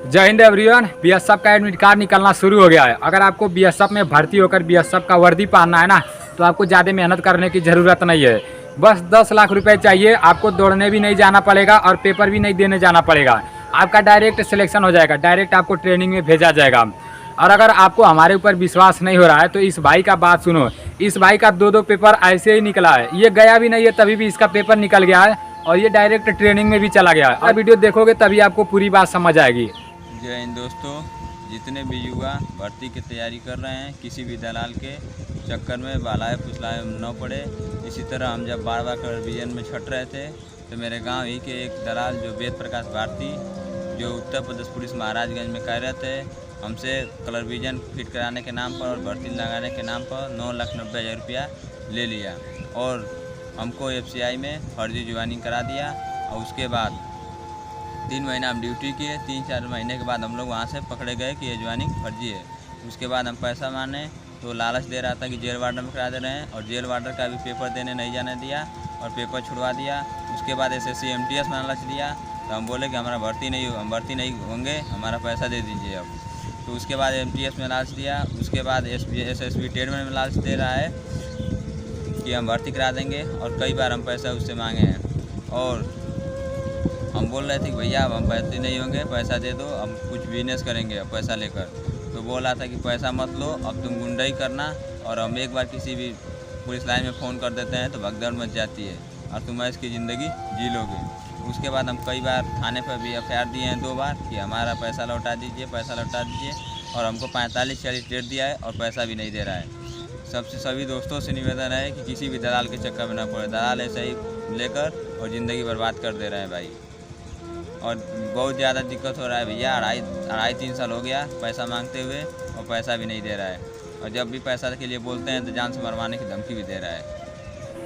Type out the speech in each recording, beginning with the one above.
जय Hind everyone. BSF का admit card निकलना शुरू हो गया है। अगर आपको बीएसएफ में भर्ती होकर बीएसएफ का वर्दी पहनना है ना, तो आपको ज़्यादा मेहनत करने की ज़रूरत नहीं है। बस 10 लाख रुपए चाहिए। आपको दौड़ने भी नहीं जाना पड़ेगा और पेपर भी नहीं देने जाना पड़ेगा। आपका डायरेक्ट सिलेक्शन हो जाएगा, डायरेक्ट आपको ट्रेनिंग में भेजा जाएगा। और अगर आपको हमारे ऊपर विश्वास नहीं हो रहा है तो इस भाई का बात सुनो। इस भाई का दो पेपर ऐसे ही निकला है। ये गया भी नहीं है तभी भी इसका पेपर निकल गया है और ये डायरेक्ट ट्रेनिंग में भी चला गया है। और वीडियो देखोगे तभी आपको पूरी बात समझ आएगी। जय हिंद दोस्तों, जितने भी युवा भर्ती की तैयारी कर रहे हैं, किसी भी दलाल के चक्कर में बालाए फुसलाए न पड़े। इसी तरह हम जब बार कलर विजन में छट रहे थे तो मेरे गांव ही के एक दलाल जो वेद प्रकाश भारती, जो उत्तर प्रदेश पुलिस महाराजगंज में कार्यरत है, हमसे कलर विजन फिट कराने के नाम पर और भर्ती लगाने के नाम पर 9,90,000 रुपया ले लिया और हमको FCI में फर्जी ज्वाइनिंग करा दिया। और उसके बाद 3 महीना हम ड्यूटी किए। 3-4 महीने के बाद हम लोग वहाँ से पकड़े गए कि ये ज्वाइनिंग फर्जी है। उसके बाद हम पैसा माने तो लालच दे रहा था कि जेल वार्डर में करा दे रहे हैं और जेल वार्डर का भी पेपर देने नहीं जाने दिया और पेपर छुड़वा दिया। उसके बाद SSC MTS में लालच दिया तो हम बोले कि हमारा हम भर्ती नहीं होंगे, हमारा पैसा दे दीजिए अब। तो उसके बाद MTS में लालच दिया। उसके बाद SSB टेडमेंट में लालच दे रहा है कि हम भर्ती करा देंगे और कई बार हम पैसा उससे मांगे हैं। और हम बोल रहे थे कि भैया अब हम पैसे नहीं होंगे, पैसा दे दो, हम कुछ बिजनेस करेंगे अब पैसा लेकर। तो बोल रहा था कि पैसा मत लो, अब तुम गुंडाई करना और हम एक बार किसी भी पुलिस लाइन में फ़ोन कर देते हैं तो भगदड़ मच जाती है और तुम इसकी ज़िंदगी जी लोगे। उसके बाद हम कई बार थाने पर भी FIR दिए हैं 2 बार कि हमारा पैसा लौटा दीजिए, पैसा लौटा दीजिए। और हमको 45-40 डेट दिया है और पैसा भी नहीं दे रहा है। सभी दोस्तों से निवेदन है कि किसी भी दलाल के चक्कर में ना पड़े। दलाल ऐसे ही लेकर और ज़िंदगी बर्बाद कर दे रहे हैं भाई। और बहुत ज़्यादा दिक्कत हो रहा है भैया। 2.5-3 साल हो गया पैसा मांगते हुए और पैसा भी नहीं दे रहा है। और जब भी पैसा के लिए बोलते हैं तो जान से मरवाने की धमकी भी दे रहा है।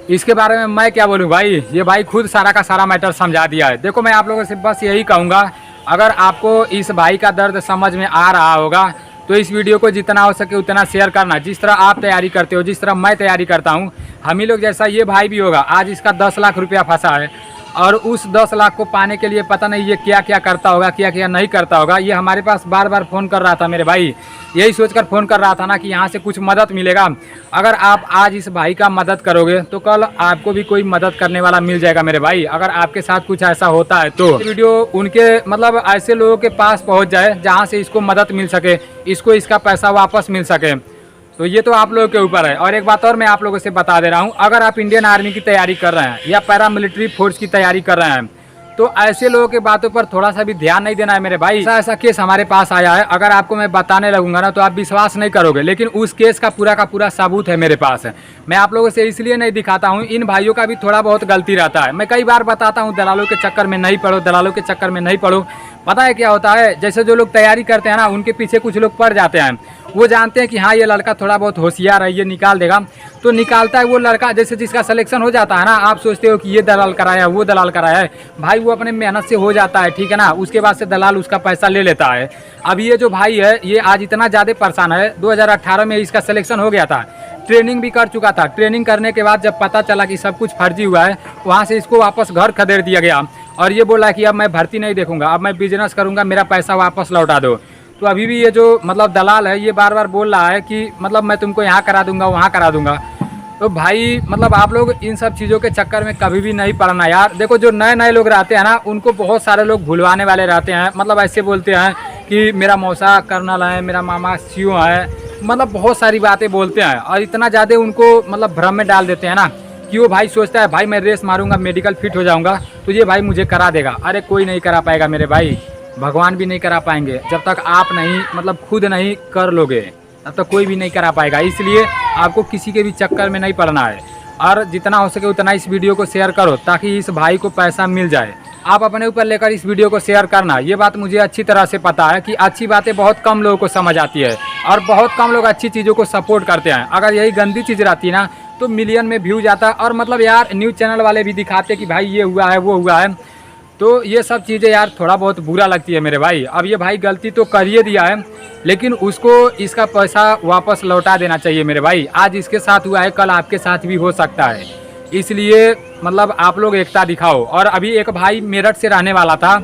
इसके बारे में मैं क्या बोलूँ भाई, ये भाई खुद सारा का सारा मैटर समझा दिया है। देखो मैं आप लोगों से बस यही कहूँगा, अगर आपको इस भाई का दर्द समझ में आ रहा होगा तो इस वीडियो को जितना हो सके उतना शेयर करना। जिस तरह आप तैयारी करते हो, जिस तरह मैं तैयारी करता हूँ, हम ही लोग जैसा ये भाई भी होगा। आज इसका 10 लाख रुपया फंसा है और उस 10 लाख को पाने के लिए पता नहीं ये क्या क्या करता होगा, क्या क्या नहीं करता होगा। ये हमारे पास बार फ़ोन कर रहा था मेरे भाई, यही सोचकर फ़ोन कर रहा था ना कि यहाँ से कुछ मदद मिलेगा। अगर आप आज इस भाई का मदद करोगे तो कल आपको भी कोई मदद करने वाला मिल जाएगा मेरे भाई। अगर आपके साथ कुछ ऐसा होता है तो वीडियो उनके मतलब ऐसे लोगों के पास पहुँच जाए जहाँ से इसको मदद मिल सके, इसको इसका पैसा वापस मिल सके। तो ये तो आप लोगों के ऊपर है। और एक बात और मैं आप लोगों से बता दे रहा हूँ, अगर आप इंडियन आर्मी की तैयारी कर रहे हैं या पैरामिलिट्री फोर्स की तैयारी कर रहे हैं तो ऐसे लोगों के बातों पर थोड़ा सा भी ध्यान नहीं देना है मेरे भाई। ऐसा केस हमारे पास आया है, अगर आपको मैं बताने लगूंगा ना तो आप विश्वास नहीं करोगे, लेकिन उस केस का पूरा सबूत है मेरे पास। मैं आप लोगों से इसलिए नहीं दिखाता हूँ, इन भाइयों का भी थोड़ा बहुत गलती रहता है। मैं कई बार बताता हूँ दलालों के चक्कर में नहीं पड़ो, दलालों के चक्कर में नहीं पड़ो। पता है क्या होता है, जैसे जो लोग तैयारी करते हैं ना उनके पीछे कुछ लोग पड़ जाते हैं। वो जानते हैं कि हाँ ये लड़का थोड़ा बहुत होशियार है, ये निकाल देगा, तो निकालता है वो लड़का। जैसे जिसका सिलेक्शन हो जाता है ना, आप सोचते हो कि ये दलाल कराया वो दलाल कराया है, भाई वो अपने मेहनत से हो जाता है, ठीक है ना। उसके बाद से दलाल उसका पैसा ले लेता है। अब ये जो भाई है ये आज इतना ज़्यादा परेशान है, 2018 में इसका सिलेक्शन हो गया था, ट्रेनिंग भी कर चुका था। ट्रेनिंग करने के बाद जब पता चला कि सब कुछ फर्जी हुआ है, वहाँ से इसको वापस घर खदेड़ दिया गया और ये बोला कि अब मैं भर्ती नहीं देखूंगा, अब मैं बिजनेस करूंगा, मेरा पैसा वापस लौटा दो। तो अभी भी ये जो मतलब दलाल है ये बार बोल रहा है कि मतलब मैं तुमको यहाँ करा दूंगा, वहाँ करा दूंगा। तो भाई मतलब आप लोग इन सब चीज़ों के चक्कर में कभी भी नहीं पड़ना यार। देखो जो नए लोग रहते हैं ना उनको बहुत सारे लोग भुलवाने वाले रहते हैं। मतलब ऐसे बोलते हैं कि मेरा मौसा कर्नल है, मेरा मामा CO है, मतलब बहुत सारी बातें बोलते हैं और इतना ज़्यादा उनको मतलब भ्रम में डाल देते हैं ना कि वो भाई सोचता है भाई मैं रेस मारूंगा, मेडिकल फिट हो जाऊंगा तो ये भाई मुझे करा देगा। अरे कोई नहीं करा पाएगा मेरे भाई, भगवान भी नहीं करा पाएंगे। जब तक आप नहीं मतलब खुद नहीं कर लोगे तब तक कोई भी नहीं करा पाएगा। इसलिए आपको किसी के भी चक्कर में नहीं पड़ना है और जितना हो सके उतना इस वीडियो को शेयर करो ताकि इस भाई को पैसा मिल जाए। आप अपने ऊपर लेकर इस वीडियो को शेयर करना। ये बात मुझे अच्छी तरह से पता है कि अच्छी बातें बहुत कम लोगों को समझ आती है और बहुत कम लोग अच्छी चीज़ों को सपोर्ट करते हैं। अगर यही गंदी चीज़ रहती ना तो मिलियन में व्यू जाता। और मतलब यार न्यूज़ चैनल वाले भी दिखाते कि भाई ये हुआ है वो हुआ है, तो ये सब चीज़ें यार थोड़ा बहुत बुरा लगती है मेरे भाई। अब ये भाई गलती तो कर ही दिया है लेकिन उसको इसका पैसा वापस लौटा देना चाहिए मेरे भाई। आज इसके साथ हुआ है, कल आपके साथ भी हो सकता है। इसलिए मतलब आप लोग एकता दिखाओ। और अभी एक भाई मेरठ से रहने वाला था,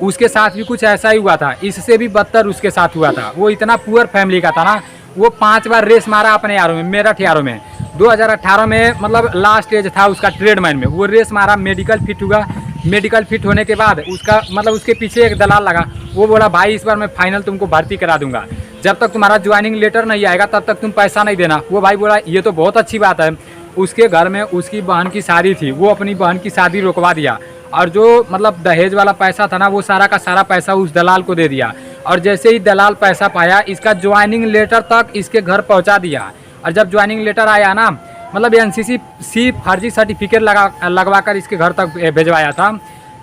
उसके साथ भी कुछ ऐसा ही हुआ था, इससे भी बदतर उसके साथ हुआ था। वो इतना पुअर फैमिली का था ना, वो 5 बार रेस मारा अपने यारों में, मेरठ यारों में। 2018 में मतलब लास्ट एज था उसका ट्रेडमैन में, वो रेस मारा, मेडिकल फिट हुआ। मेडिकल फिट होने के बाद उसका मतलब उसके पीछे एक दलाल लगा, वो बोला भाई इस बार मैं फाइनल तुमको भर्ती करा दूंगा, जब तक तुम्हारा ज्वाइनिंग लेटर नहीं आएगा तब तक तुम पैसा नहीं देना। वो भाई बोला ये तो बहुत अच्छी बात है। उसके घर में उसकी बहन की शादी थी, वो अपनी बहन की शादी रुकवा दिया, और जो मतलब दहेज वाला पैसा था ना, वो सारा का सारा पैसा उस दलाल को दे दिया। और जैसे ही दलाल पैसा पाया, इसका ज्वाइनिंग लेटर तक इसके घर पहुंचा दिया। और जब ज्वाइनिंग लेटर आया ना, मतलब एनसीसी फर्जी सर्टिफिकेट लगवा कर इसके घर तक भिजवाया था।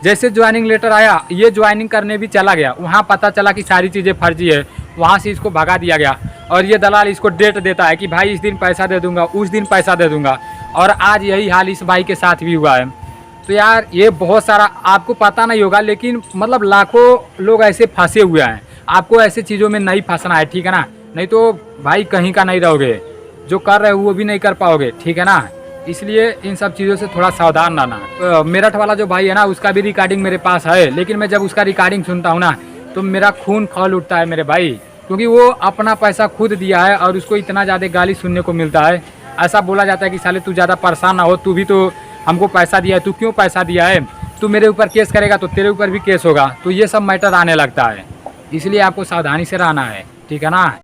जैसे ज्वाइनिंग लेटर आया, ये ज्वाइनिंग करने भी चला गया, वहाँ पता चला कि सारी चीज़ें फर्जी है, वहाँ से इसको भगा दिया गया। और ये दलाल इसको डेट देता है कि भाई इस दिन पैसा दे दूंगा, उस दिन पैसा दे दूंगा। और आज यही हाल इस भाई के साथ भी हुआ है। तो यार ये बहुत सारा, आपको पता नहीं होगा लेकिन मतलब लाखों लोग ऐसे फंसे हुए हैं। आपको ऐसे चीज़ों में नहीं फंसना है, ठीक है ना, नहीं तो भाई कहीं का नहीं रहोगे, जो कर रहे हो वो भी नहीं कर पाओगे, ठीक है ना। इसलिए इन सब चीज़ों से थोड़ा सावधान रहना। मेरठ वाला जो भाई है ना, उसका भी रिकॉर्डिंग मेरे पास है, लेकिन मैं जब उसका रिकॉर्डिंग सुनता हूँ ना, तो मेरा खून खौल उठता है मेरे भाई, क्योंकि वो अपना पैसा खुद दिया है और उसको इतना ज़्यादा गाली सुनने को मिलता है। ऐसा बोला जाता है कि साले तू ज़्यादा परेशान ना हो, तू भी तो हमको पैसा दिया है, तू क्यों पैसा दिया है, तू मेरे ऊपर केस करेगा तो तेरे ऊपर भी केस होगा। तो ये सब मैटर आने लगता है, इसलिए आपको सावधानी से रहना है, ठीक है ना।